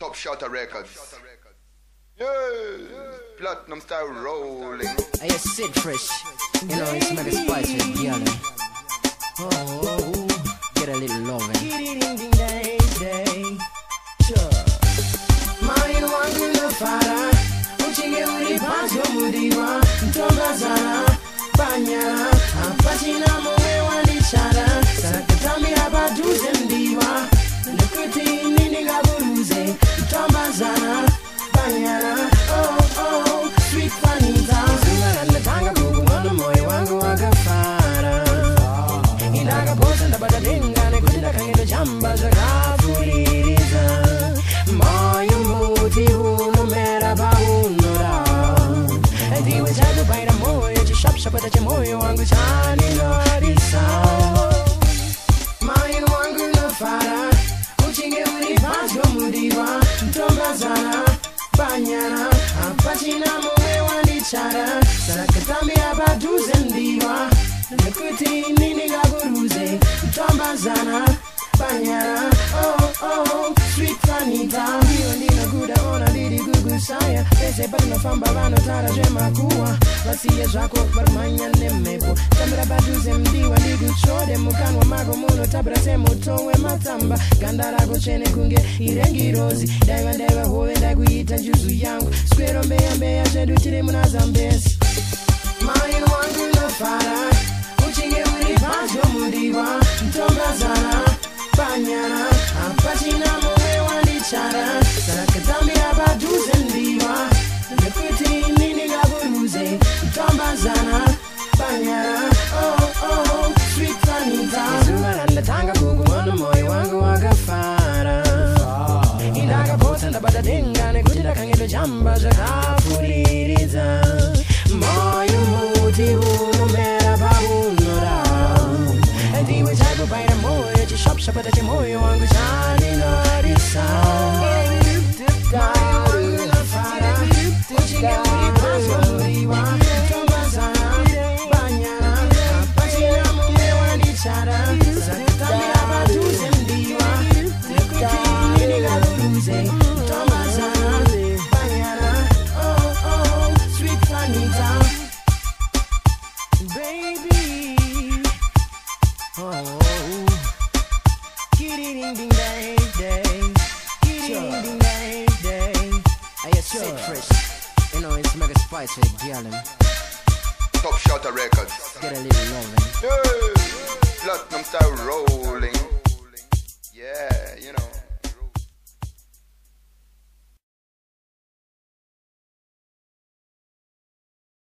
Top Shotter Records. Yeah. Platinum style rolling. I just sit fresh. You know, it's mega spicy, girl. Oh, get a little loving. Moyo wangu nafara uchinge ulipanzo mudiwa mtomba zana banyana apachina mowe wanichara sakatami hapa duze mdiwa nukuti nini gaburuze mtomba zana banyana oh sweet fanita zungara natanga bugu mwana moyo wangu wakafara indaga posa ndabada dengane kutida kangeto jamba zakafuririza Moyo Muti uno mera ba uno ra Diwe chagu baira moyo Chishap shapata cha moyo wangu chani norisa Moyo wangu no fara Uchinge ulipanzwa mudiwa Mtomba zana Banyana Apachina mowe wanichara Sakatambi hapa duze mdiwa Nukuti nini gaburuze Mtomba zana Banyana oh sweet fanita Hiyo ndina guda ona lidi gugu saya Pese bali na famba vano tara jema kuwa Vasiye zako barmanya nemepo Tamra baduze mdiwa ligu chode Mukanwa mago muno tabra semu towe matamba Gandara chene kunge irengi rozi Daiva daiva hove dagu ita juzu yangu Squero mbeya shedu chile muna zambesi Moyo wangu no fara Uchinge ulipanzwa mudiwa Mtomba zana Banyana apachina mowe wanichara Sakatambi hapa duze mdiwa Nukuti nini gaburuze Mtomba zana Banyana oh sweet fanita Zungara ndatanga bugu mwana moyo wangu wakafara Indaga posa ndabada dengane kutida kangeto jamba zakafuririza Moyo Muti uno mera ba uno ra Diwe chagu baira moyo Chishap shapata cha moyo wangu chani norisa Moyo wangu nafara Uchinge ulipanzwa mudiwa Mtomba zana Banyana Apachina mume wanichara Sakatambi hapa duze mdiwa Nukuti nini gaburuze Mtomba zana Banyana oh sweet fanita Baby I just sit fresh. You know, it's mega spicy, girl. Top Shotter Records. Get a little loving. Yeah. Platinum style rolling.